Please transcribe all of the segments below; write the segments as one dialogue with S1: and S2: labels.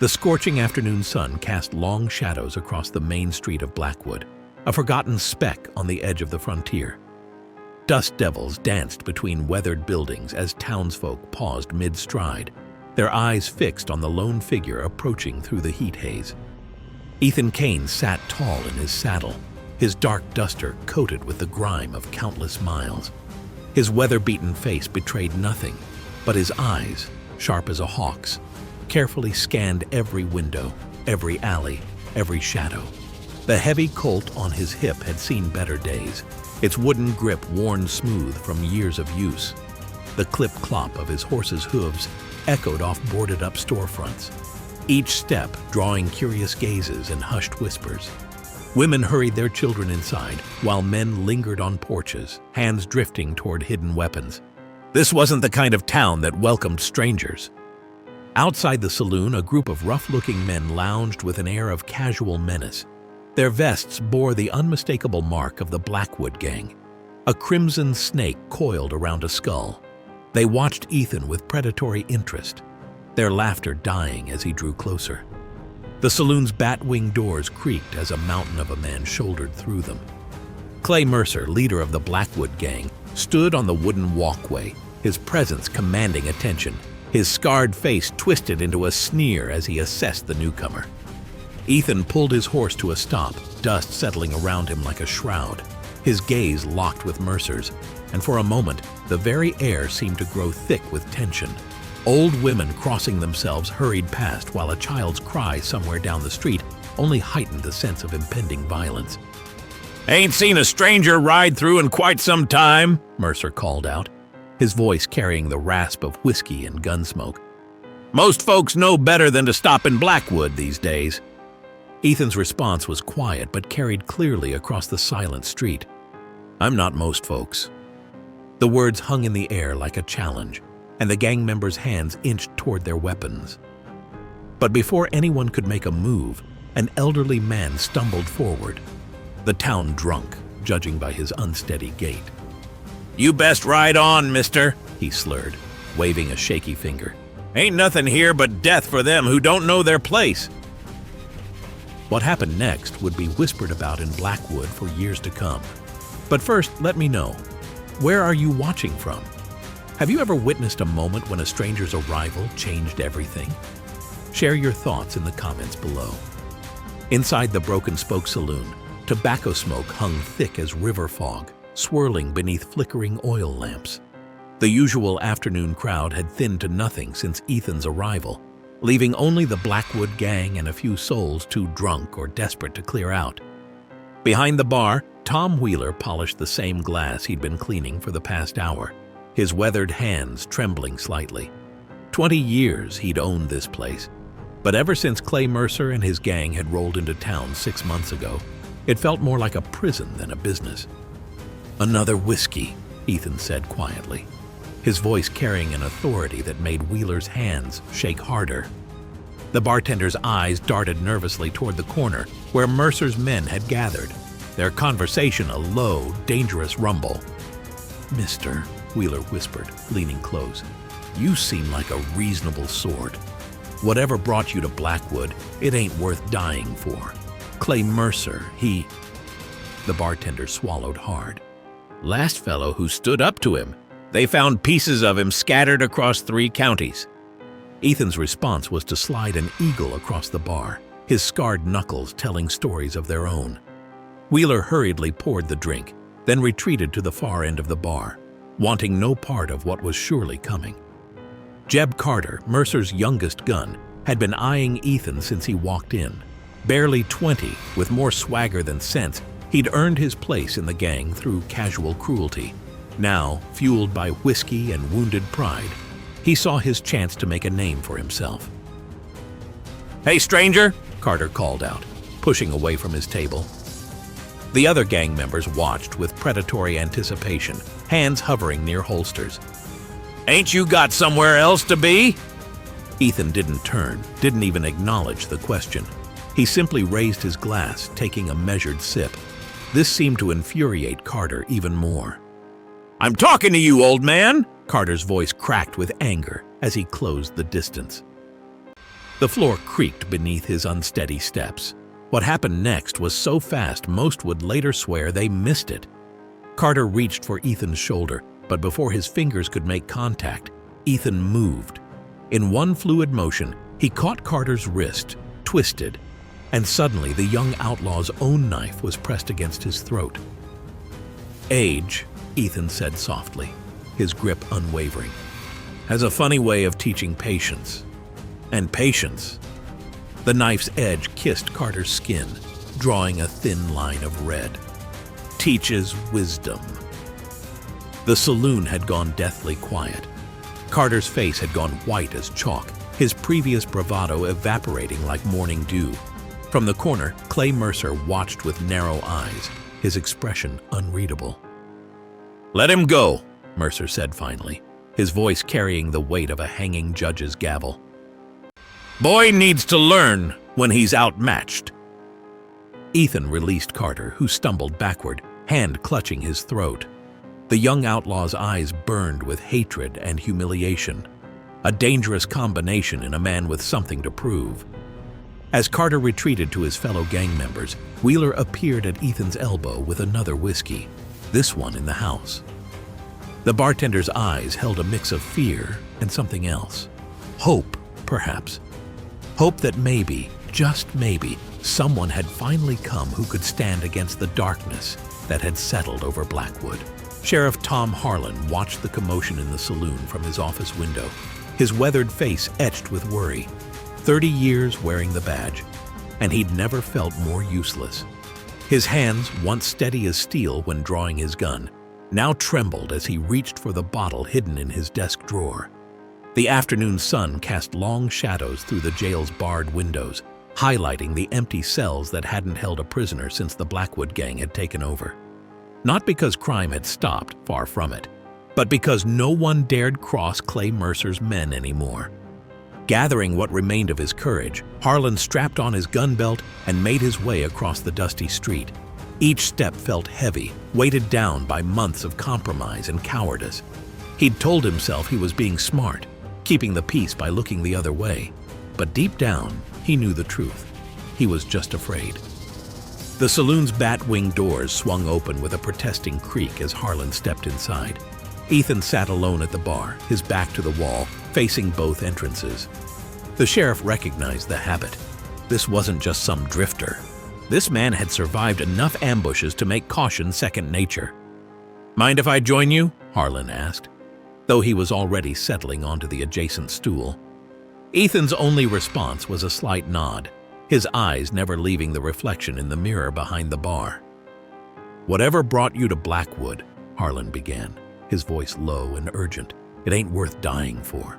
S1: The scorching afternoon sun cast long shadows across the main street of Blackwood, a forgotten speck on the edge of the frontier. Dust devils danced between weathered buildings as townsfolk paused mid-stride, their eyes fixed on the lone figure approaching through the heat haze. Ethan Kane sat tall in his saddle, his dark duster coated with the grime of countless miles. His weather-beaten face betrayed nothing, but his eyes, sharp as a hawk's, carefully scanned every window, every alley, every shadow. The heavy Colt on his hip had seen better days, its wooden grip worn smooth from years of use. The clip-clop of his horse's hooves echoed off boarded-up storefronts, each step drawing curious gazes and hushed whispers. Women hurried their children inside, while men lingered on porches, hands drifting toward hidden weapons. This wasn't the kind of town that welcomed strangers. Outside the saloon, a group of rough-looking men lounged with an air of casual menace. Their vests bore the unmistakable mark of the Blackwood gang, a crimson snake coiled around a skull. They watched Ethan with predatory interest, their laughter dying as he drew closer. The saloon's bat-wing doors creaked as a mountain of a man shouldered through them. Clay Mercer, leader of the Blackwood gang, stood on the wooden walkway, his presence commanding attention, his scarred face twisted into a sneer as he assessed the newcomer. Ethan pulled his horse to a stop, dust settling around him like a shroud, his gaze locked with Mercer's, and for a moment, the very air seemed to grow thick with tension. Old women crossing themselves hurried past while a child's cry somewhere down the street only heightened the sense of impending violence. "Ain't seen a stranger ride through in quite some time," Mercer called out, his voice carrying the rasp of whiskey and gun smoke. "Most folks know better than to stop in Blackwood these days." Ethan's response was quiet but carried clearly across the silent street. "I'm not most folks." The words hung in the air like a challenge, and the gang members' hands inched toward their weapons. But before anyone could make a move, an elderly man stumbled forward, the town drunk, judging by his unsteady gait. "You best ride on, mister," he slurred, waving a shaky finger. "Ain't nothing here but death for them who don't know their place." What happened next would be whispered about in Blackwood for years to come. But first, let me know, where are you watching from? Have you ever witnessed a moment when a stranger's arrival changed everything? Share your thoughts in the comments below. Inside the Broken Spoke Saloon, tobacco smoke hung thick as river fog, swirling beneath flickering oil lamps. The usual afternoon crowd had thinned to nothing since Ethan's arrival, leaving only the Blackwood gang and a few souls too drunk or desperate to clear out. Behind the bar, Tom Wheeler polished the same glass he'd been cleaning for the past hour, his weathered hands trembling slightly. 20 years he'd owned this place, but ever since Clay Mercer and his gang had rolled into town 6 months ago, it felt more like a prison than a business. "Another whiskey," Ethan said quietly, his voice carrying an authority that made Wheeler's hands shake harder. The bartender's eyes darted nervously toward the corner where Mercer's men had gathered, their conversation a low, dangerous rumble. "Mister," Wheeler whispered, leaning close, "you seem like a reasonable sort. Whatever brought you to Blackwood, it ain't worth dying for. Clay Mercer, he—" The bartender swallowed hard. "Last fellow who stood up to him. They found pieces of him scattered across 3 counties. Ethan's response was to slide an eagle across the bar, his scarred knuckles telling stories of their own. Wheeler hurriedly poured the drink, then retreated to the far end of the bar, wanting no part of what was surely coming. Jeb Carter, Mercer's youngest gun, had been eyeing Ethan since he walked in. Barely 20, with more swagger than sense, he'd earned his place in the gang through casual cruelty. Now, fueled by whiskey and wounded pride, he saw his chance to make a name for himself. "Hey, stranger!" Carter called out, pushing away from his table. The other gang members watched with predatory anticipation, hands hovering near holsters. "Ain't you got somewhere else to be?" Ethan didn't turn, didn't even acknowledge the question. He simply raised his glass, taking a measured sip. This seemed to infuriate Carter even more. "I'm talking to you, old man!" Carter's voice cracked with anger as he closed the distance. The floor creaked beneath his unsteady steps. What happened next was so fast most would later swear they missed it. Carter reached for Ethan's shoulder, but before his fingers could make contact, Ethan moved. In one fluid motion, he caught Carter's wrist, twisted, and suddenly the young outlaw's own knife was pressed against his throat. "Age," Ethan said softly, his grip unwavering, "has a funny way of teaching patience. And patience." The knife's edge kissed Carter's skin, drawing a thin line of red. "Teaches wisdom." The saloon had gone deathly quiet. Carter's face had gone white as chalk, his previous bravado evaporating like morning dew. From the corner, Clay Mercer watched with narrow eyes, his expression unreadable. "Let him go," Mercer said finally, his voice carrying the weight of a hanging judge's gavel. "Boy needs to learn when he's outmatched." Ethan released Carter, who stumbled backward, hand clutching his throat. The young outlaw's eyes burned with hatred and humiliation, a dangerous combination in a man with something to prove. As Carter retreated to his fellow gang members, Wheeler appeared at Ethan's elbow with another whiskey, this one in the house. The bartender's eyes held a mix of fear and something else. Hope, perhaps. Hope that maybe, just maybe, someone had finally come who could stand against the darkness that had settled over Blackwood. Sheriff Tom Harlan watched the commotion in the saloon from his office window, his weathered face etched with worry. 30 years wearing the badge, and he'd never felt more useless. His hands, once steady as steel when drawing his gun, now trembled as he reached for the bottle hidden in his desk drawer. The afternoon sun cast long shadows through the jail's barred windows, highlighting the empty cells that hadn't held a prisoner since the Blackwood gang had taken over. Not because crime had stopped, far from it, but because no one dared cross Clay Mercer's men anymore. Gathering what remained of his courage, Harlan strapped on his gun belt and made his way across the dusty street. Each step felt heavy, weighted down by months of compromise and cowardice. He'd told himself he was being smart, keeping the peace by looking the other way. But deep down, he knew the truth. He was just afraid. The saloon's bat-wing doors swung open with a protesting creak as Harlan stepped inside. Ethan sat alone at the bar, his back to the wall, facing both entrances. The sheriff recognized the habit. This wasn't just some drifter. This man had survived enough ambushes to make caution second nature. "Mind if I join you?" Harlan asked, though he was already settling onto the adjacent stool. Ethan's only response was a slight nod, his eyes never leaving the reflection in the mirror behind the bar. "Whatever brought you to Blackwood," Harlan began, his voice low and urgent, "it ain't worth dying for.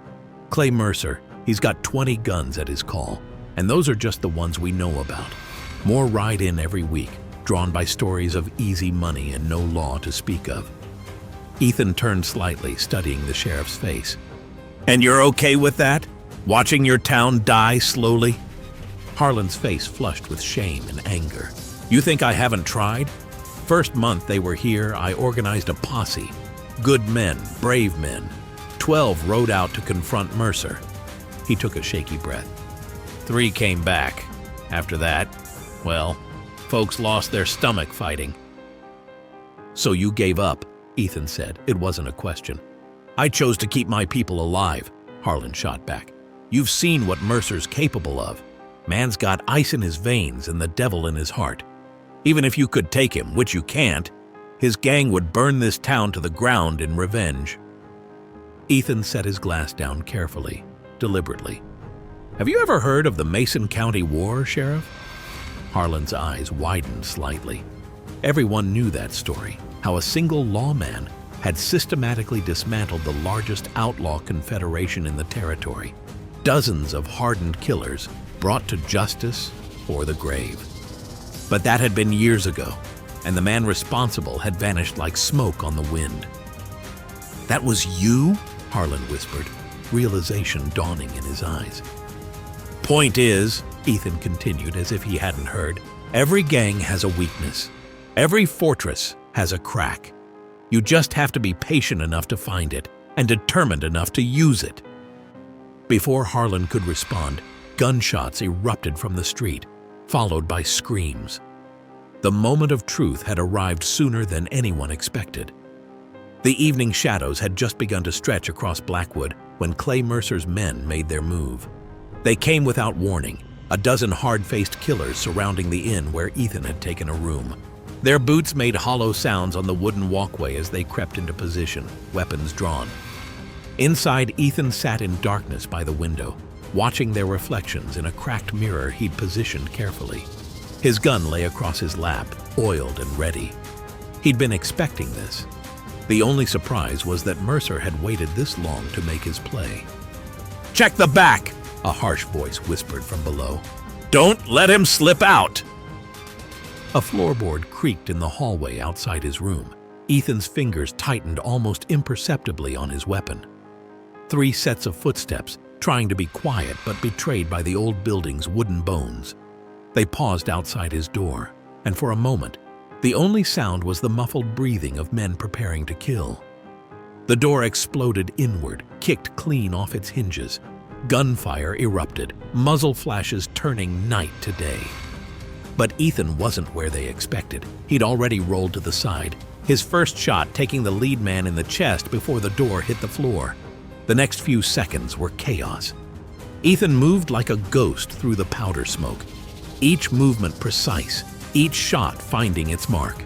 S1: Clay Mercer, he's got 20 guns at his call, and those are just the ones we know about. More ride in every week, drawn by stories of easy money and no law to speak of." Ethan turned slightly, studying the sheriff's face. "And you're okay with that? Watching your town die slowly?" Harlan's face flushed with shame and anger. "You think I haven't tried? First month they were here, I organized a posse. Good men, brave men. 12 rode out to confront Mercer." He took a shaky breath. 3 came back. After that, well, folks lost their stomach fighting." "So you gave up," Ethan said. It wasn't a question. "I chose to keep my people alive," Harlan shot back. "You've seen what Mercer's capable of. Man's got ice in his veins and the devil in his heart. Even if you could take him, which you can't, his gang would burn this town to the ground in revenge." Ethan set his glass down carefully, deliberately. "Have you ever heard of the Mason County War, Sheriff?" Harlan's eyes widened slightly. Everyone knew that story, how a single lawman had systematically dismantled the largest outlaw confederation in the territory. Dozens of hardened killers brought to justice or the grave. But that had been years ago, and the man responsible had vanished like smoke on the wind. "That was you?" Harlan whispered, realization dawning in his eyes. "Point is," Ethan continued as if he hadn't heard, "every gang has a weakness. Every fortress has a crack. You just have to be patient enough to find it and determined enough to use it." Before Harlan could respond, Gunshots erupted from the street, followed by screams. The moment of truth had arrived sooner than anyone expected. The evening shadows had just begun to stretch across Blackwood when Clay Mercer's men made their move. They came without warning, a dozen hard-faced killers surrounding the inn where Ethan had taken a room. Their boots made hollow sounds on the wooden walkway as they crept into position, weapons drawn. Inside, Ethan sat in darkness by the window, watching their reflections in a cracked mirror he'd positioned carefully. His gun lay across his lap, oiled and ready. He'd been expecting this. The only surprise was that Mercer had waited this long to make his play. "Check the back!" a harsh voice whispered from below. "Don't let him slip out!" A floorboard creaked in the hallway outside his room. Ethan's fingers tightened almost imperceptibly on his weapon. 3 sets of footsteps, trying to be quiet but betrayed by the old building's wooden bones. They paused outside his door, and for a moment, the only sound was the muffled breathing of men preparing to kill. The door exploded inward, kicked clean off its hinges. Gunfire erupted, muzzle flashes turning night to day. But Ethan wasn't where they expected. He'd already rolled to the side, his first shot taking the lead man in the chest before the door hit the floor. The next few seconds were chaos. Ethan moved like a ghost through the powder smoke, each movement precise, each shot finding its mark.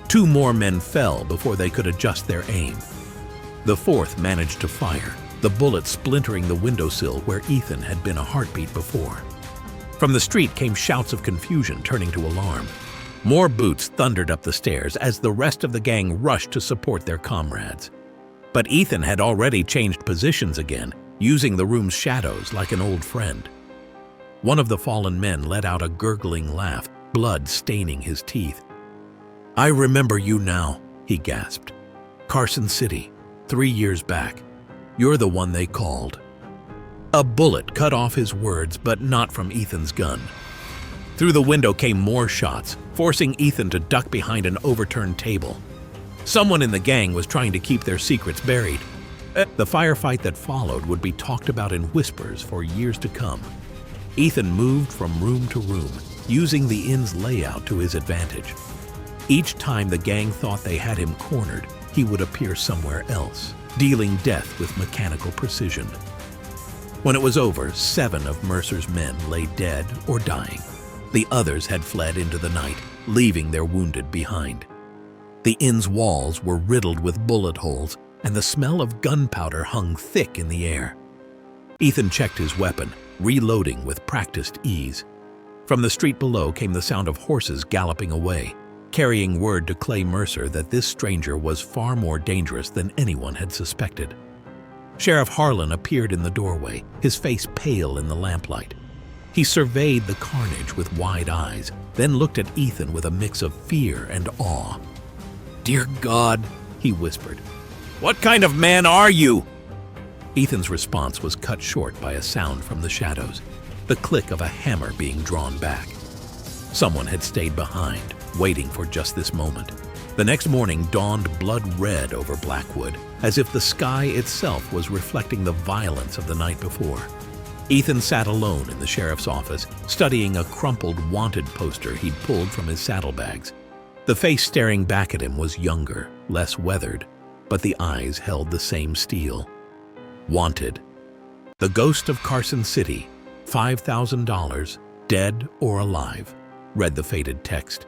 S1: 2 more men fell before they could adjust their aim. The 4th managed to fire, the bullet splintering the windowsill where Ethan had been a heartbeat before. From the street came shouts of confusion turning to alarm. More boots thundered up the stairs as the rest of the gang rushed to support their comrades. But Ethan had already changed positions again, using the room's shadows like an old friend. One of the fallen men let out a gurgling laugh, blood staining his teeth. "I remember you now," he gasped. "Carson City, 3 years back. You're the one they called." A bullet cut off his words, but not from Ethan's gun. Through the window came more shots, forcing Ethan to duck behind an overturned table. Someone in the gang was trying to keep their secrets buried. The firefight that followed would be talked about in whispers for years to come. Ethan moved from room to room, using the inn's layout to his advantage. Each time the gang thought they had him cornered, he would appear somewhere else, dealing death with mechanical precision. When it was over, 7 of Mercer's men lay dead or dying. The others had fled into the night, leaving their wounded behind. The inn's walls were riddled with bullet holes, and the smell of gunpowder hung thick in the air. Ethan checked his weapon, reloading with practiced ease. From the street below came the sound of horses galloping away, carrying word to Clay Mercer that this stranger was far more dangerous than anyone had suspected. Sheriff Harlan appeared in the doorway, his face pale in the lamplight. He surveyed the carnage with wide eyes, then looked at Ethan with a mix of fear and awe. "Dear God," he whispered, "what kind of man are you?" Ethan's response was cut short by a sound from the shadows, the click of a hammer being drawn back. Someone had stayed behind, waiting for just this moment. The next morning dawned blood red over Blackwood, as if the sky itself was reflecting the violence of the night before. Ethan sat alone in the sheriff's office, studying a crumpled wanted poster he'd pulled from his saddlebags. The face staring back at him was younger, less weathered, but the eyes held the same steel. Wanted. The ghost of Carson City, $5,000, dead or alive, read the faded text.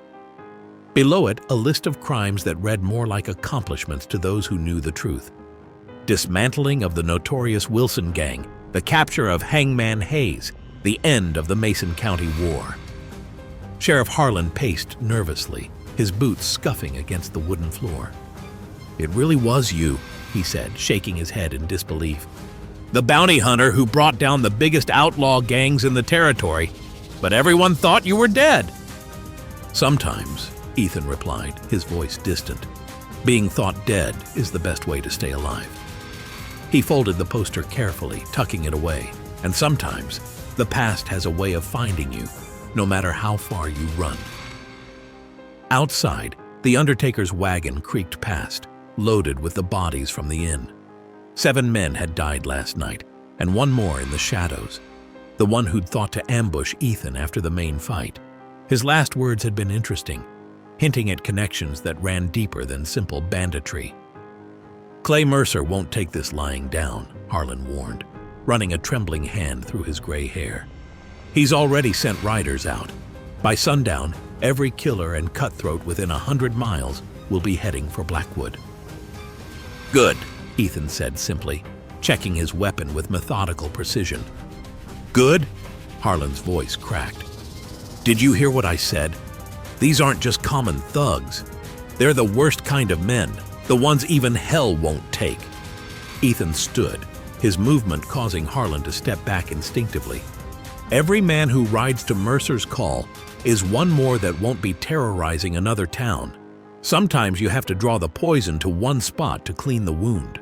S1: Below it, a list of crimes that read more like accomplishments to those who knew the truth. Dismantling of the notorious Wilson gang, the capture of Hangman Haze, the end of the Mason County War. Sheriff Harlan paced nervously, his boots scuffing against the wooden floor. "It really was you," he said, shaking his head in disbelief. "The bounty hunter who brought down the biggest outlaw gangs in the territory, but everyone thought you were dead." "Sometimes," Ethan replied, his voice distant. "Being thought dead is the best way to stay alive." He folded the poster carefully, tucking it away. And sometimes, the past has a way of finding you, no matter how far you run. Outside, the undertaker's wagon creaked past, loaded with the bodies from the inn. 7 men had died last night, and 1 more in the shadows. the one who'd thought to ambush Ethan after the main fight. His last words had been interesting, hinting at connections that ran deeper than simple banditry. "Clay Mercer won't take this lying down," Harlan warned, running a trembling hand through his gray hair. "He's already sent riders out. By sundown, every killer and cutthroat within 100 miles will be heading for Blackwood." "Good," Ethan said simply, checking his weapon with methodical precision. "Good?" Harlan's voice cracked. "Did you hear what I said? These aren't just common thugs. They're the worst kind of men, the ones even hell won't take." Ethan stood, his movement causing Harlan to step back instinctively. Every man who rides to Mercer's call is one more that won't be terrorizing another town. Sometimes you have to draw the poison to one spot to clean the wound.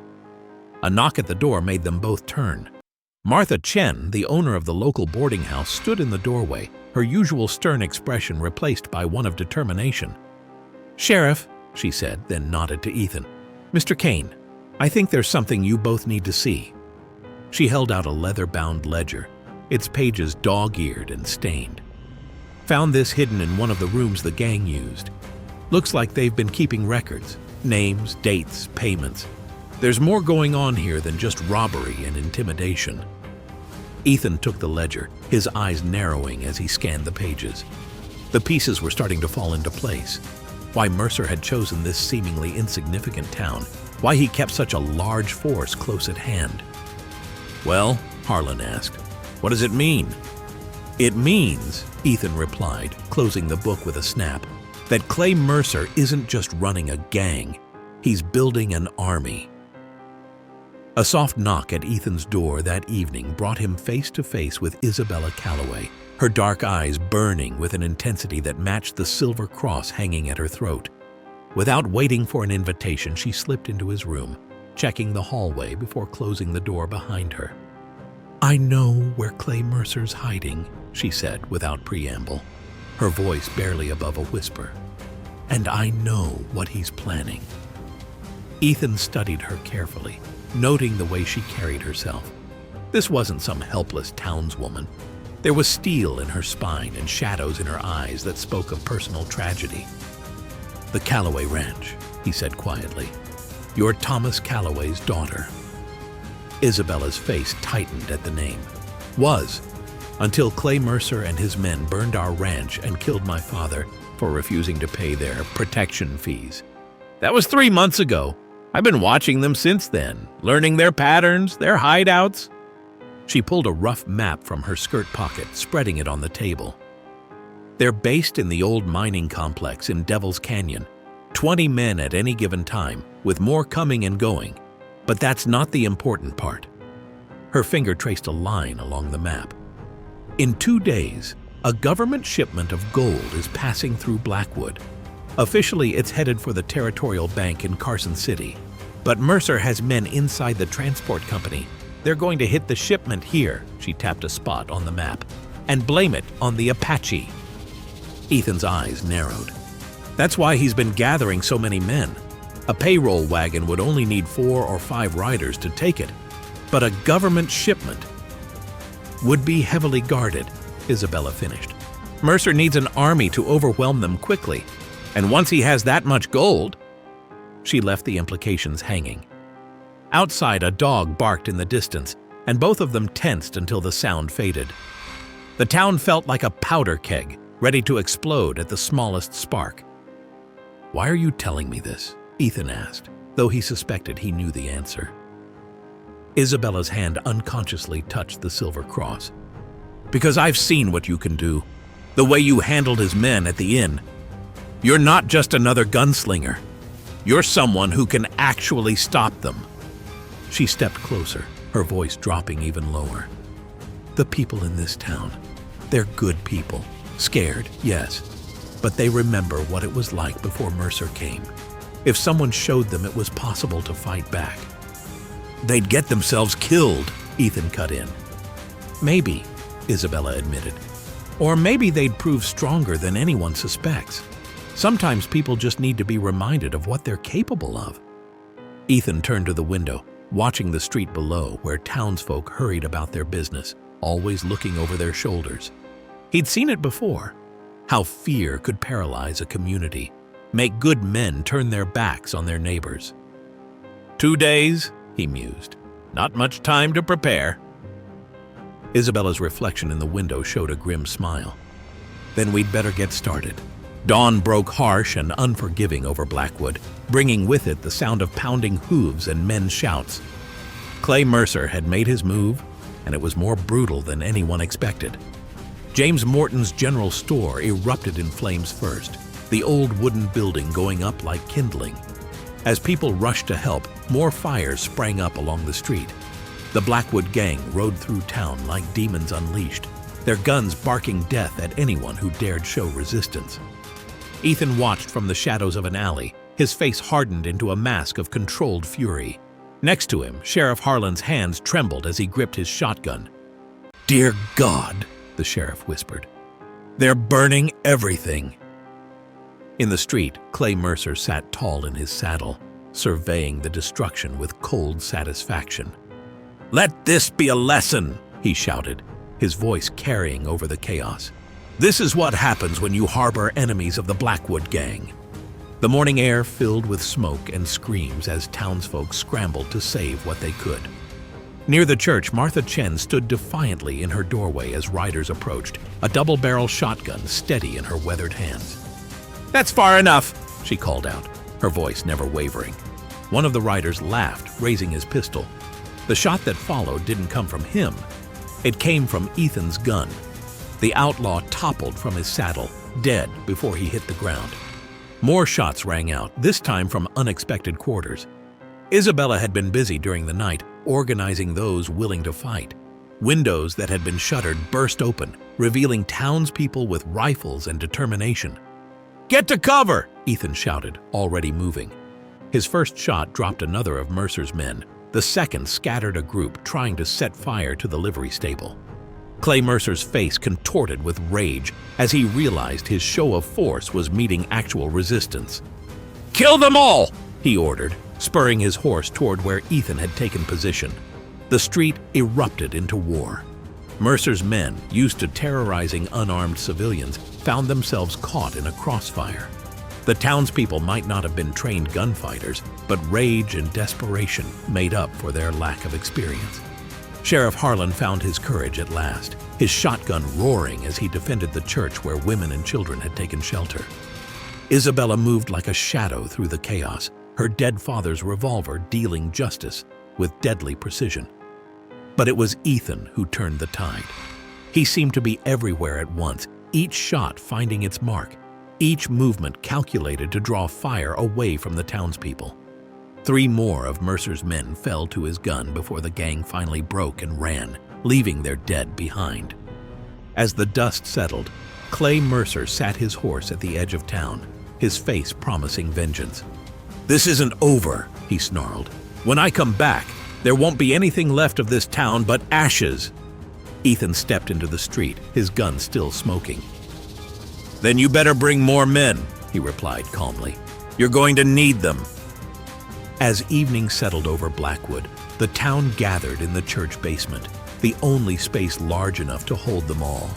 S1: A knock at the door made them both turn. Martha Chen, the owner of the local boarding house, stood in the doorway, her usual stern expression replaced by one of determination. "Sheriff," she said, then nodded to Ethan. "Mr. Kane, I think there's something you both need to see." She held out a leather-bound ledger, its pages dog-eared and stained. "Found this hidden in one of the rooms the gang used. Looks like they've been keeping records, names, dates, payments. There's more going on here than just robbery and intimidation." Ethan took the ledger, his eyes narrowing as he scanned the pages. The pieces were starting to fall into place. Why Mercer had chosen this seemingly insignificant town, why he kept such a large force close at hand. "Well," Harlan asked, "what does it mean?" "It means," Ethan replied, closing the book with a snap, "that Clay Mercer isn't just running a gang, he's building an army." A soft knock at Ethan's door that evening brought him face to face with Isabella Calloway, her dark eyes burning with an intensity that matched the silver cross hanging at her throat. Without waiting for an invitation, she slipped into his room, checking the hallway before closing the door behind her. "I know where Clay Mercer's hiding," she said without preamble, her voice barely above a whisper. "And I know what he's planning." Ethan studied her carefully, noting the way she carried herself. This wasn't some helpless townswoman. There was steel in her spine and shadows in her eyes that spoke of personal tragedy. "The Calloway Ranch," he said quietly. "You're Thomas Calloway's daughter." Isabella's face tightened at the name. "Was, until Clay Mercer and his men burned our ranch and killed my father for refusing to pay their protection fees. That was 3 months ago. I've been watching them since then, learning their patterns, their hideouts." She pulled a rough map from her skirt pocket, spreading it on the table. "They're based in the old mining complex in Devil's Canyon. 20 men at any given time, with more coming and going. But that's not the important part." Her finger traced a line along the map. "In 2 days, a government shipment of gold is passing through Blackwood. Officially, it's headed for the Territorial Bank in Carson City. But Mercer has men inside the transport company. They're going to hit the shipment here," she tapped a spot on the map, "and blame it on the Apache." Ethan's eyes narrowed. "That's why he's been gathering so many men. A payroll wagon would only need 4 or 5 riders to take it. But a government shipment would be heavily guarded," Isabella finished. "Mercer needs an army to overwhelm them quickly. And once he has that much gold—" She left the implications hanging. Outside, a dog barked in the distance, and both of them tensed until the sound faded. The town felt like a powder keg, ready to explode at the smallest spark. "Why are you telling me this?" Ethan asked, though he suspected he knew the answer. Isabella's hand unconsciously touched the silver cross. "Because I've seen what you can do, the way you handled his men at the inn. You're not just another gunslinger. You're someone who can actually stop them." She stepped closer, her voice dropping even lower. "The people in this town, they're good people. Scared, yes, but they remember what it was like before Mercer came. If someone showed them it was possible to fight back, they'd get themselves killed," Ethan cut in. "Maybe," Isabella admitted. "Or maybe they'd prove stronger than anyone suspects. Sometimes people just need to be reminded of what they're capable of." Ethan turned to the window, watching the street below where townsfolk hurried about their business, always looking over their shoulders. He'd seen it before, how fear could paralyze a community, make good men turn their backs on their neighbors. 2 days, he mused. Not much time to prepare. Isabella's reflection in the window showed a grim smile. Then we'd better get started. Dawn broke harsh and unforgiving over Blackwood, bringing with it the sound of pounding hooves and men's shouts. Clay Mercer had made his move, and it was more brutal than anyone expected. James Morton's general store erupted in flames first, the old wooden building going up like kindling. As people rushed to help, more fires sprang up along the street. The Blackwood gang rode through town like demons unleashed, their guns barking death at anyone who dared show resistance. Ethan watched from the shadows of an alley, his face hardened into a mask of controlled fury. Next to him, Sheriff Harlan's hands trembled as he gripped his shotgun. "Dear God," the sheriff whispered. "They're burning everything." In the street, Clay Mercer sat tall in his saddle, surveying the destruction with cold satisfaction. "Let this be a lesson," he shouted, his voice carrying over the chaos. "This is what happens when you harbor enemies of the Blackwood gang." The morning air filled with smoke and screams as townsfolk scrambled to save what they could. Near the church, Martha Chen stood defiantly in her doorway as riders approached, a double-barrel shotgun steady in her weathered hands. "That's far enough," she called out, her voice never wavering. One of the riders laughed, raising his pistol. The shot that followed didn't come from him. It came from Ethan's gun. The outlaw toppled from his saddle, dead before he hit the ground. More shots rang out, this time from unexpected quarters. Isabella had been busy during the night, organizing those willing to fight. Windows that had been shuttered burst open, revealing townspeople with rifles and determination. "Get to cover!" Ethan shouted, already moving. His first shot dropped another of Mercer's men. The second scattered a group trying to set fire to the livery stable. Clay Mercer's face contorted with rage as he realized his show of force was meeting actual resistance. "Kill them all!" he ordered, spurring his horse toward where Ethan had taken position. The street erupted into war. Mercer's men, used to terrorizing unarmed civilians, found themselves caught in a crossfire. The townspeople might not have been trained gunfighters, but rage and desperation made up for their lack of experience. Sheriff Harlan found his courage at last, his shotgun roaring as he defended the church where women and children had taken shelter. Isabella moved like a shadow through the chaos, her dead father's revolver dealing justice with deadly precision. But it was Ethan who turned the tide. He seemed to be everywhere at once, each shot finding its mark, each movement calculated to draw fire away from the townspeople. 3 more of Mercer's men fell to his gun before the gang finally broke and ran, leaving their dead behind. As the dust settled, Clay Mercer sat his horse at the edge of town, his face promising vengeance. "This isn't over," he snarled. "When I come back, there won't be anything left of this town but ashes." Ethan stepped into the street, his gun still smoking. "Then you better bring more men," he replied calmly. "You're going to need them." As evening settled over Blackwood, the town gathered in the church basement, the only space large enough to hold them all.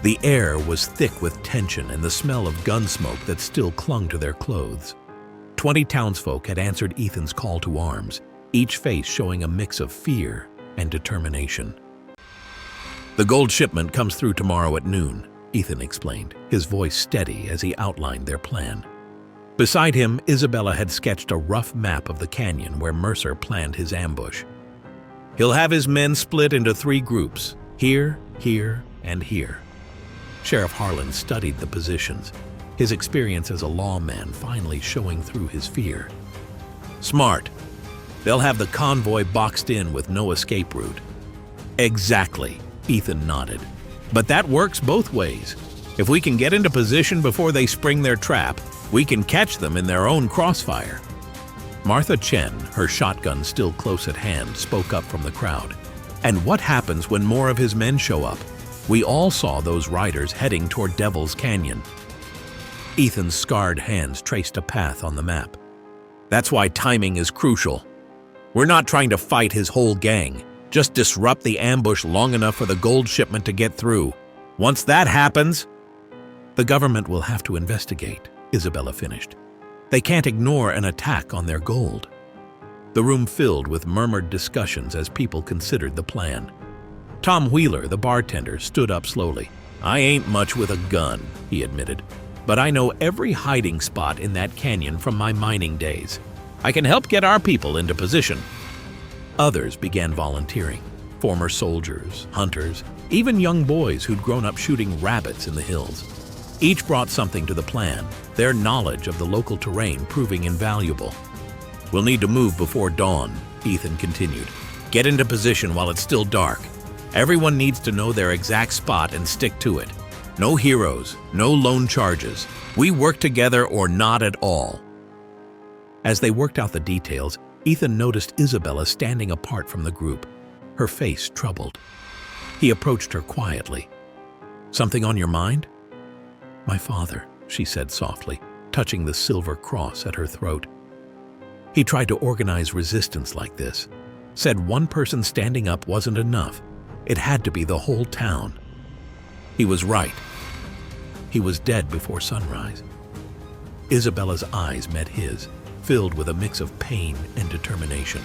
S1: The air was thick with tension and the smell of gun smoke that still clung to their clothes. 20 townsfolk had answered Ethan's call to arms, each face showing a mix of fear and determination. "The gold shipment comes through tomorrow at noon," Ethan explained, his voice steady as he outlined their plan. Beside him, Isabella had sketched a rough map of the canyon where Mercer planned his ambush. "He'll have his men split into 3 groups, here, here, and here." Sheriff Harlan studied the positions, his experience as a lawman finally showing through his fear. "Smart. They'll have the convoy boxed in with no escape route." "Exactly," Ethan nodded. "But that works both ways. If we can get into position before they spring their trap, we can catch them in their own crossfire." Martha Chen, her shotgun still close at hand, spoke up from the crowd. "And what happens when more of his men show up? We all saw those riders heading toward Devil's Canyon." Ethan's scarred hands traced a path on the map. "That's why timing is crucial. We're not trying to fight his whole gang. Just disrupt the ambush long enough for the gold shipment to get through. Once that happens, the government will have to investigate, Isabella finished. They can't ignore an attack on their gold. The room filled with murmured discussions as people considered the plan. Tom Wheeler, the bartender, stood up slowly. I ain't much with a gun, he admitted, but I know every hiding spot in that canyon from my mining days. I can help get our people into position. Others began volunteering. Former soldiers, hunters, even young boys who'd grown up shooting rabbits in the hills. Each brought something to the plan, their knowledge of the local terrain proving invaluable. We'll need to move before dawn, Ethan continued. Get into position while it's still dark. Everyone needs to know their exact spot and stick to it. No heroes, no lone charges. We work together or not at all. As they worked out the details, Ethan noticed Isabella standing apart from the group, her face troubled. He approached her quietly. Something on your mind? My father, she said softly, touching the silver cross at her throat. He tried to organize resistance like this. Said one person standing up wasn't enough. It had to be the whole town. He was right. He was dead before sunrise. Isabella's eyes met his, filled with a mix of pain and determination.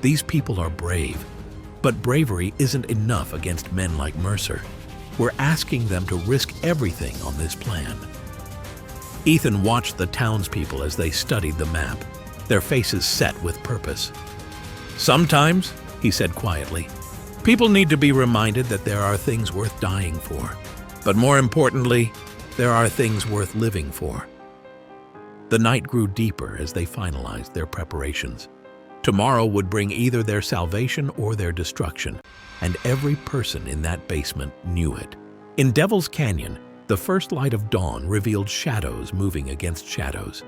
S1: These people are brave, but bravery isn't enough against men like Mercer. We're asking them to risk everything on this plan. Ethan watched the townspeople as they studied the map, their faces set with purpose. Sometimes, he said quietly, people need to be reminded that there are things worth dying for. But more importantly, there are things worth living for. The night grew deeper as they finalized their preparations. Tomorrow would bring either their salvation or their destruction, and every person in that basement knew it. In Devil's Canyon, the first light of dawn revealed shadows moving against shadows.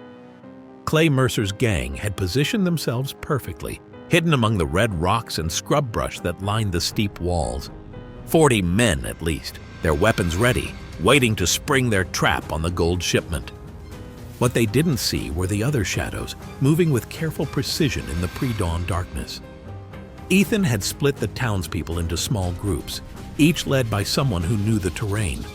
S1: Clay Mercer's gang had positioned themselves perfectly, hidden among the red rocks and scrub brush that lined the steep walls. 40 men at least, their weapons ready, waiting to spring their trap on the gold shipment. What they didn't see were the other shadows, moving with careful precision in the pre-dawn darkness. Ethan had split the townspeople into small groups, each led by someone who knew the terrain.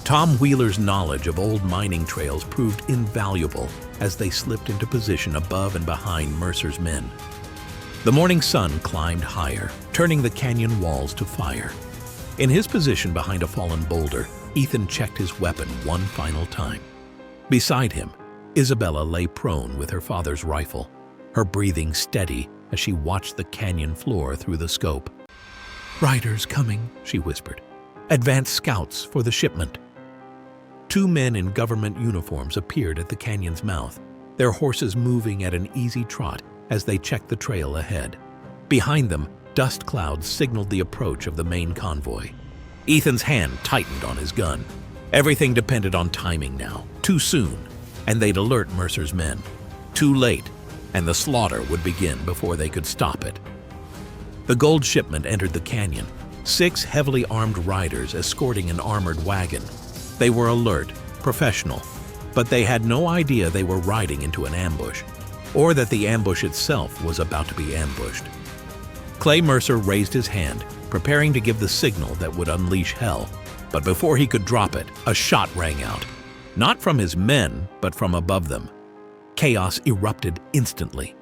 S1: Tom Wheeler's knowledge of old mining trails proved invaluable as they slipped into position above and behind Mercer's men. The morning sun climbed higher, turning the canyon walls to fire. In his position behind a fallen boulder, Ethan checked his weapon one final time. Beside him, Isabella lay prone with her father's rifle, her breathing steady as she watched the canyon floor through the scope. "Riders coming," she whispered. "Advance scouts for the shipment." 2 men in government uniforms appeared at the canyon's mouth, their horses moving at an easy trot as they checked the trail ahead. Behind them, dust clouds signaled the approach of the main convoy. Ethan's hand tightened on his gun. Everything depended on timing now. Too soon, and they'd alert Mercer's men. Too late, and the slaughter would begin before they could stop it. The gold shipment entered the canyon, 6 heavily armed riders escorting an armored wagon. They were alert, professional, but they had no idea they were riding into an ambush, or that the ambush itself was about to be ambushed. Clay Mercer raised his hand, preparing to give the signal that would unleash hell. But before he could drop it, a shot rang out. Not from his men, but from above them. Chaos erupted instantly.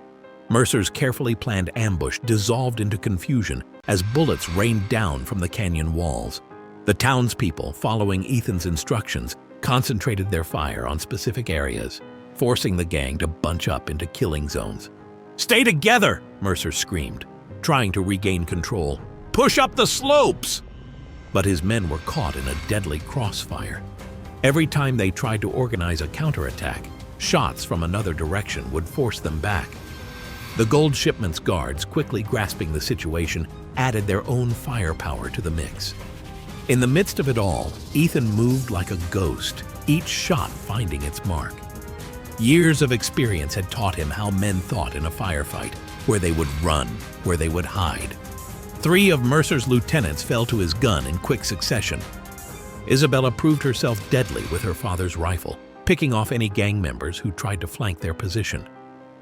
S1: Mercer's carefully planned ambush dissolved into confusion as bullets rained down from the canyon walls. The townspeople, following Ethan's instructions, concentrated their fire on specific areas, forcing the gang to bunch up into killing zones. "Stay together!" Mercer screamed, trying to regain control. "Push up the slopes!" But his men were caught in a deadly crossfire. Every time they tried to organize a counterattack, shots from another direction would force them back. The gold shipment's guards, quickly grasping the situation, added their own firepower to the mix. In the midst of it all, Ethan moved like a ghost, each shot finding its mark. Years of experience had taught him how men thought in a firefight, where they would run, where they would hide. 3 of Mercer's lieutenants fell to his gun in quick succession. Isabella proved herself deadly with her father's rifle, picking off any gang members who tried to flank their position.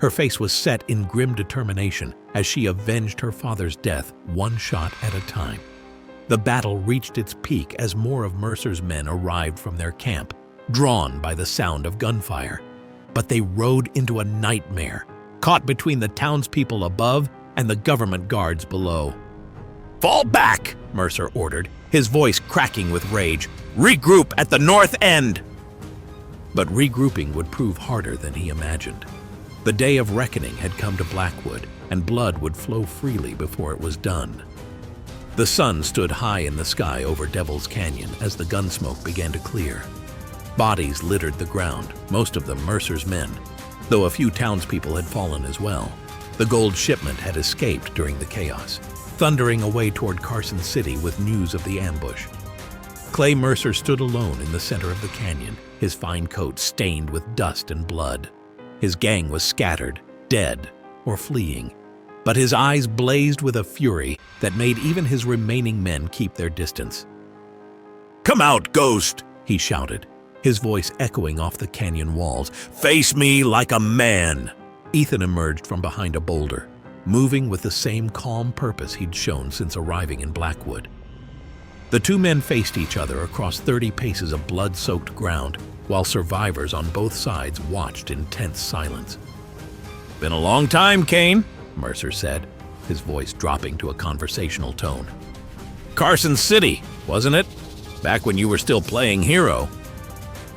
S1: Her face was set in grim determination as she avenged her father's death one shot at a time. The battle reached its peak as more of Mercer's men arrived from their camp, drawn by the sound of gunfire. But they rode into a nightmare, caught between the townspeople above and the government guards below. "Fall back!" Mercer ordered, his voice cracking with rage. "Regroup at the north end!" But regrouping would prove harder than he imagined. The day of reckoning had come to Blackwood, and blood would flow freely before it was done. The sun stood high in the sky over Devil's Canyon as the gunsmoke began to clear. Bodies littered the ground, most of them Mercer's men, though a few townspeople had fallen as well. The gold shipment had escaped during the chaos, thundering away toward Carson City with news of the ambush. Clay Mercer stood alone in the center of the canyon, his fine coat stained with dust and blood. His gang was scattered, dead, or fleeing, but his eyes blazed with a fury that made even his remaining men keep their distance. "Come out, ghost!" he shouted, his voice echoing off the canyon walls. "Face me like a man!" Ethan emerged from behind a boulder, moving with the same calm purpose he'd shown since arriving in Blackwood. The two men faced each other across 30 paces of blood-soaked ground, while survivors on both sides watched in tense silence. "Been a long time, Kane," Mercer said, his voice dropping to a conversational tone. "Carson City, wasn't it? Back when you were still playing hero."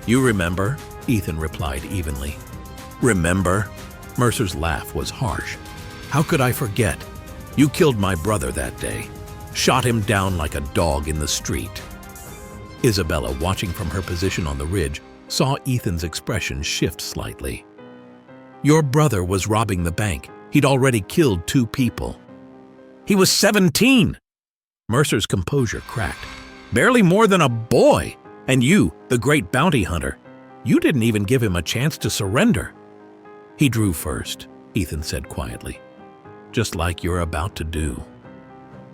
S1: "You remember," Ethan replied evenly. "Remember?" Mercer's laugh was harsh. "How could I forget? You killed my brother that day. Shot him down like a dog in the street." Isabella, watching from her position on the ridge, saw Ethan's expression shift slightly. "Your brother was robbing the bank. He'd already killed 2 people." "He was 17!" Mercer's composure cracked. "Barely more than a boy. And you, the great bounty hunter, you didn't even give him a chance to surrender." "He drew first," Ethan said quietly. "Just like you're about to do."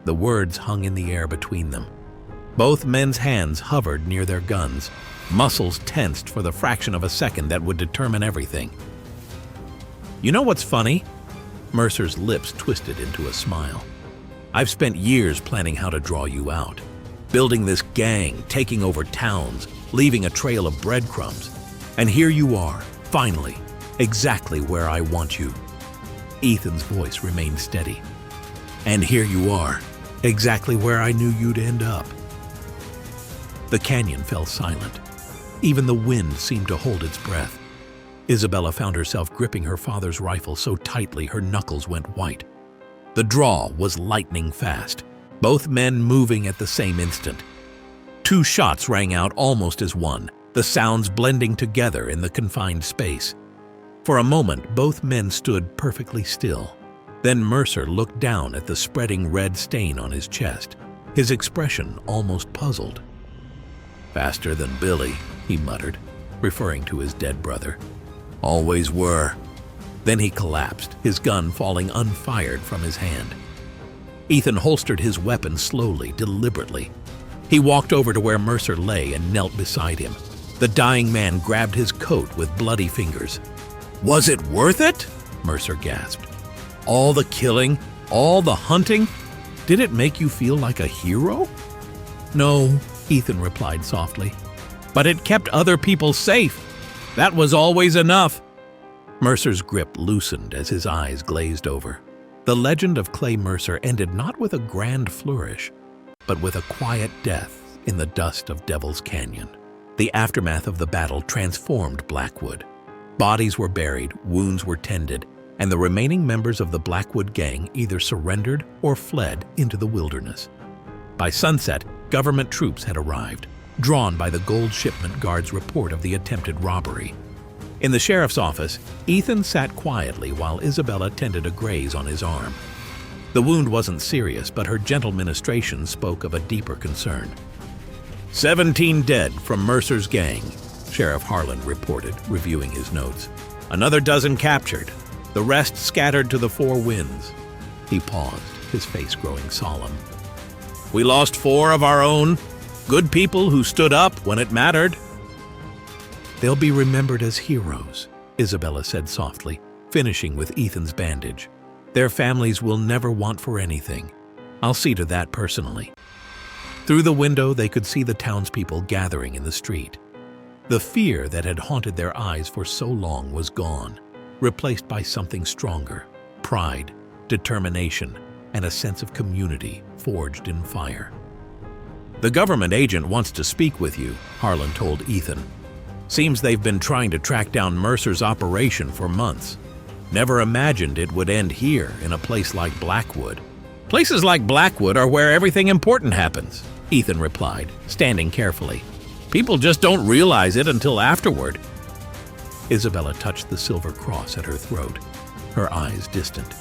S1: The words hung in the air between them. Both men's hands hovered near their guns, muscles tensed for the fraction of a second that would determine everything. "You know what's funny?" Mercer's lips twisted into a smile. "I've spent years planning how to draw you out. Building this gang, taking over towns, leaving a trail of breadcrumbs. And here you are, finally, exactly where I want you." Ethan's voice remained steady. "And here you are, exactly where I knew you'd end up." The canyon fell silent. Even the wind seemed to hold its breath. Isabella found herself gripping her father's rifle so tightly her knuckles went white. The draw was lightning fast, both men moving at the same instant. 2 shots rang out almost as one, the sounds blending together in the confined space. For a moment, both men stood perfectly still. Then Mercer looked down at the spreading red stain on his chest, his expression almost puzzled. "Faster than Billy," he muttered, referring to his dead brother. "Always were." Then he collapsed, his gun falling unfired from his hand. Ethan holstered his weapon slowly, deliberately. He walked over to where Mercer lay and knelt beside him. The dying man grabbed his coat with bloody fingers. "Was it worth it?" Mercer gasped. "All the killing, all the hunting? Did it make you feel like a hero?" "No," Ethan replied softly. "But it kept other people safe. That was always enough." Mercer's grip loosened as his eyes glazed over. The legend of Clay Mercer ended not with a grand flourish, but with a quiet death in the dust of Devil's Canyon. The aftermath of the battle transformed Blackwood. Bodies were buried, wounds were tended, and the remaining members of the Blackwood gang either surrendered or fled into the wilderness. By sunset, government troops had arrived, drawn by the gold shipment guard's report of the attempted robbery. In the sheriff's office, Ethan sat quietly while Isabella tended a graze on his arm. The wound wasn't serious, but her gentle ministration spoke of a deeper concern. 17 dead from Mercer's gang, Sheriff Harlan reported, reviewing his notes. Another dozen captured, the rest scattered to the 4 winds. He paused, his face growing solemn. We lost 4 of our own, good people who stood up when it mattered. They'll be remembered as heroes, Isabella said softly, finishing with Ethan's bandage. "Their families will never want for anything. I'll see to that personally." Through the window, they could see the townspeople gathering in the street. The fear that had haunted their eyes for so long was gone, replaced by something stronger: pride, determination, and a sense of community forged in fire. "The government agent wants to speak with you," Harlan told Ethan. "Seems they've been trying to track down Mercer's operation for months. Never imagined it would end here in a place like Blackwood." "Places like Blackwood are where everything important happens," Ethan replied, standing carefully. "People just don't realize it until afterward." Isabella touched the silver cross at her throat, her eyes distant.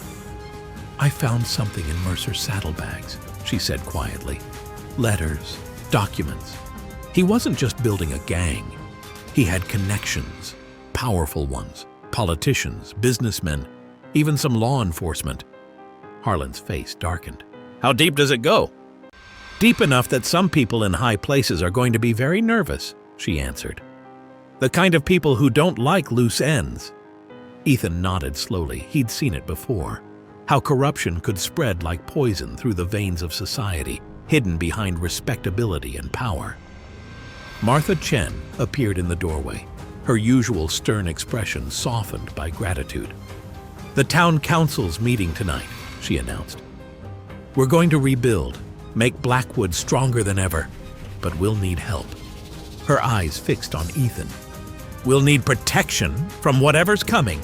S1: "I found something in Mercer's saddlebags," she said quietly. "Letters, documents. He wasn't just building a gang. He had connections, powerful ones, politicians, businessmen, even some law enforcement." Harlan's face darkened. "How deep does it go?" "Deep enough that some people in high places are going to be very nervous," she answered. "The kind of people who don't like loose ends." Ethan nodded slowly. He'd seen it before. How corruption could spread like poison through the veins of society, hidden behind respectability and power. Martha Chen appeared in the doorway, her usual stern expression softened by gratitude. "The town council's meeting tonight," she announced. "We're going to rebuild, make Blackwood stronger than ever, but we'll need help." Her eyes fixed on Ethan. "We'll need protection from whatever's coming."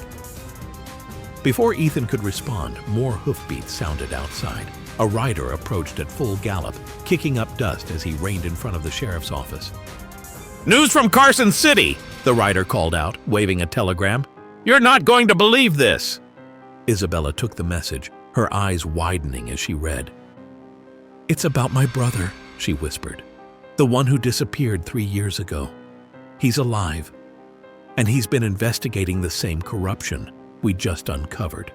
S1: Before Ethan could respond, more hoofbeats sounded outside. A rider approached at full gallop, kicking up dust as he reined in front of the sheriff's office. "News from Carson City!" the rider called out, waving a telegram. "You're not going to believe this!" Isabella took the message, her eyes widening as she read. "It's about my brother," she whispered. "The one who disappeared 3 years ago. He's alive, and he's been investigating the same corruption we just uncovered."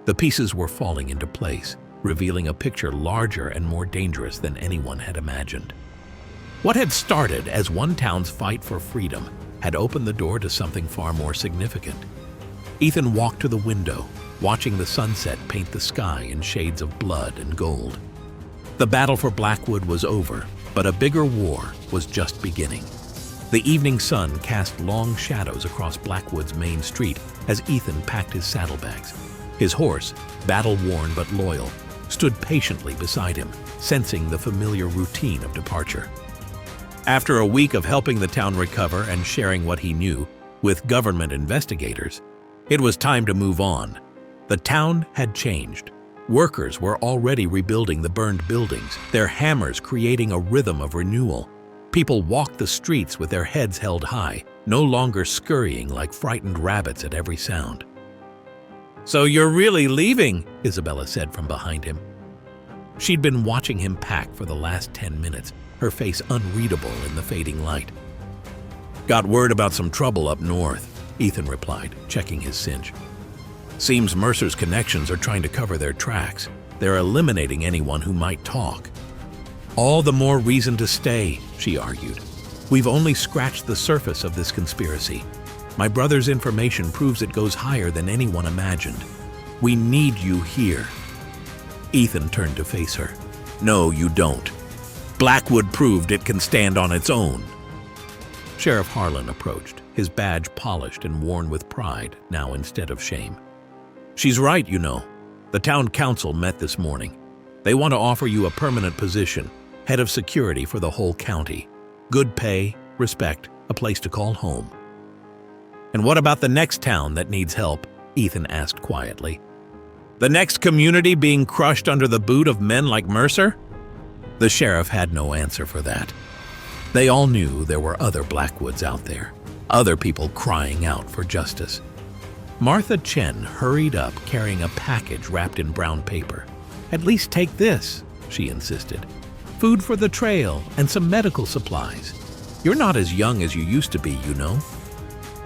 S1: The pieces were falling into place, revealing a picture larger and more dangerous than anyone had imagined. What had started as one town's fight for freedom had opened the door to something far more significant. Ethan walked to the window, watching the sunset paint the sky in shades of blood and gold. The battle for Blackwood was over, but a bigger war was just beginning. The evening sun cast long shadows across Blackwood's main street as Ethan packed his saddlebags. His horse, battle-worn but loyal, stood patiently beside him, sensing the familiar routine of departure. After a week of helping the town recover and sharing what he knew with government investigators, it was time to move on. The town had changed. Workers were already rebuilding the burned buildings, their hammers creating a rhythm of renewal. People walked the streets with their heads held high, no longer scurrying like frightened rabbits at every sound. "So you're really leaving?" Isabella said from behind him. She'd been watching him pack for the last 10 minutes, her face unreadable in the fading light. "Got word about some trouble up north," Ethan replied, checking his cinch. "Seems Mercer's connections are trying to cover their tracks. They're eliminating anyone who might talk." "All the more reason to stay," she argued. "We've only scratched the surface of this conspiracy. My brother's information proves it goes higher than anyone imagined. We need you here." Ethan turned to face her. "No, you don't. Blackwood proved it can stand on its own." Sheriff Harlan approached, his badge polished and worn with pride now instead of shame. "She's right, you know. The town council met this morning. They want to offer you a permanent position, head of security for the whole county. Good pay, respect, a place to call home." "And what about the next town that needs help?" Ethan asked quietly. "The next community being crushed under the boot of men like Mercer?" The sheriff had no answer for that. They all knew there were other Blackwoods out there, other people crying out for justice. Martha Chen hurried up carrying a package wrapped in brown paper. "At least take this," she insisted. "Food for the trail and some medical supplies. You're not as young as you used to be, you know."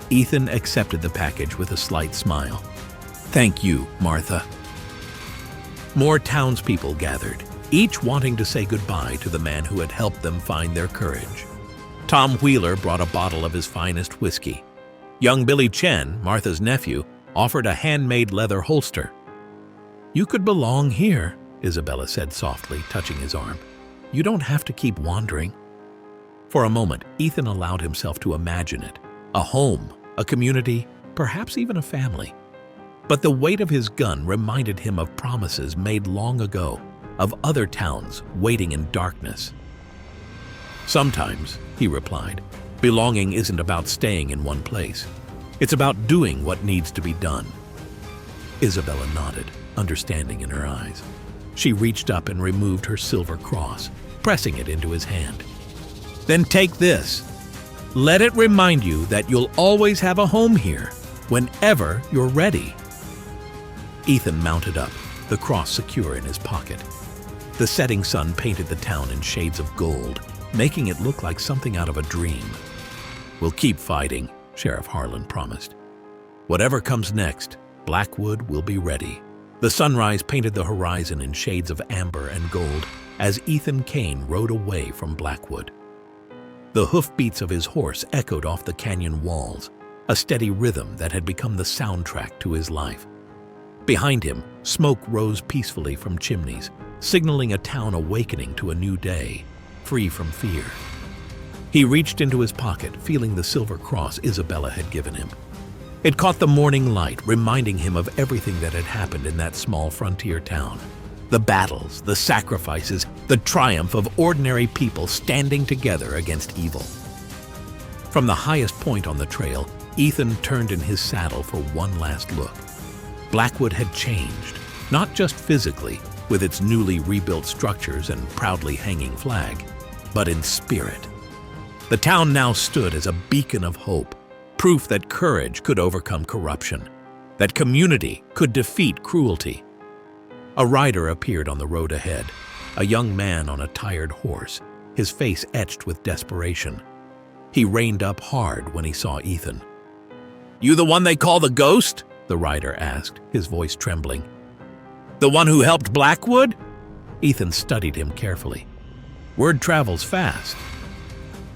S1: Ethan accepted the package with a slight smile. "Thank you, Martha." More townspeople gathered, each wanting to say goodbye to the man who had helped them find their courage. Tom Wheeler brought a bottle of his finest whiskey. Young Billy Chen, Martha's nephew, offered a handmade leather holster. "You could belong here," Isabella said softly, touching his arm. "You don't have to keep wandering." For a moment, Ethan allowed himself to imagine it. A home, a community, perhaps even a family. But the weight of his gun reminded him of promises made long ago, of other towns waiting in darkness. "Sometimes," he replied, "belonging isn't about staying in one place. It's about doing what needs to be done." Isabella nodded, understanding in her eyes. She reached up and removed her silver cross, pressing it into his hand. "Then take this. Let it remind you that you'll always have a home here, whenever you're ready." Ethan mounted up, the cross secure in his pocket. The setting sun painted the town in shades of gold, making it look like something out of a dream. "We'll keep fighting," Sheriff Harlan promised. "Whatever comes next, Blackwood will be ready." The sunrise painted the horizon in shades of amber and gold as Ethan Kane rode away from Blackwood. The hoofbeats of his horse echoed off the canyon walls, a steady rhythm that had become the soundtrack to his life. Behind him, smoke rose peacefully from chimneys, signaling a town awakening to a new day, free from fear. He reached into his pocket, feeling the silver cross Isabella had given him. It caught the morning light, reminding him of everything that had happened in that small frontier town. The battles, the sacrifices, the triumph of ordinary people standing together against evil. From the highest point on the trail, Ethan turned in his saddle for one last look. Blackwood had changed, not just physically, with its newly rebuilt structures and proudly hanging flag, but in spirit. The town now stood as a beacon of hope, proof that courage could overcome corruption, that community could defeat cruelty. A rider appeared on the road ahead, a young man on a tired horse, his face etched with desperation. He reined up hard when he saw Ethan. "You the one they call the Ghost?" the rider asked, his voice trembling. "The one who helped Blackwood?" Ethan studied him carefully. "Word travels fast."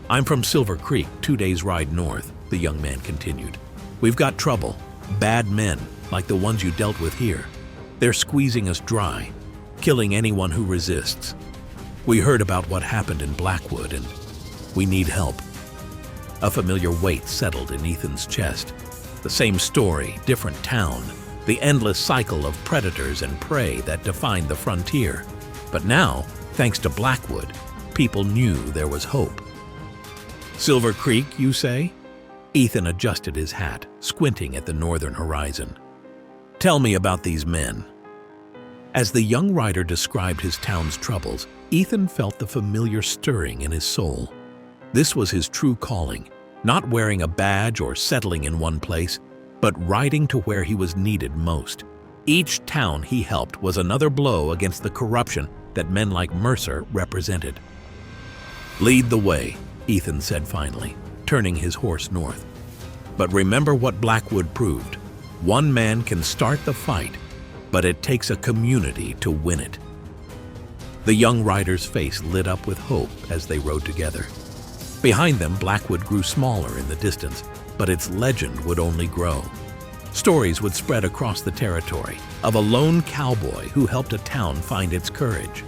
S1: "I'm from Silver Creek, 2 days' ride north," the young man continued. "We've got trouble, bad men, like the ones you dealt with here. They're squeezing us dry, killing anyone who resists. We heard about what happened in Blackwood, and we need help." A familiar weight settled in Ethan's chest. The same story, different town, the endless cycle of predators and prey that defined the frontier. But now, thanks to Blackwood, people knew there was hope. "Silver Creek, you say?" Ethan adjusted his hat, squinting at the northern horizon. "Tell me about these men." As the young rider described his town's troubles, Ethan felt the familiar stirring in his soul. This was his true calling, not wearing a badge or settling in one place, but riding to where he was needed most. Each town he helped was another blow against the corruption that men like Mercer represented. "Lead the way," Ethan said finally, turning his horse north. "But remember what Blackwood proved. One man can start the fight, but it takes a community to win it." The young rider's face lit up with hope as they rode together. Behind them, Blackwood grew smaller in the distance, but its legend would only grow. Stories would spread across the territory of a lone cowboy who helped a town find its courage,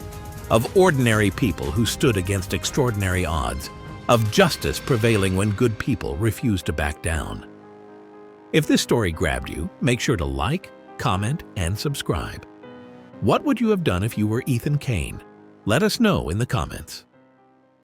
S1: of ordinary people who stood against extraordinary odds, of justice prevailing when good people refused to back down. If this story grabbed you, make sure to like, comment, and subscribe. What would you have done if you were Ethan Kane? Let us know in the comments.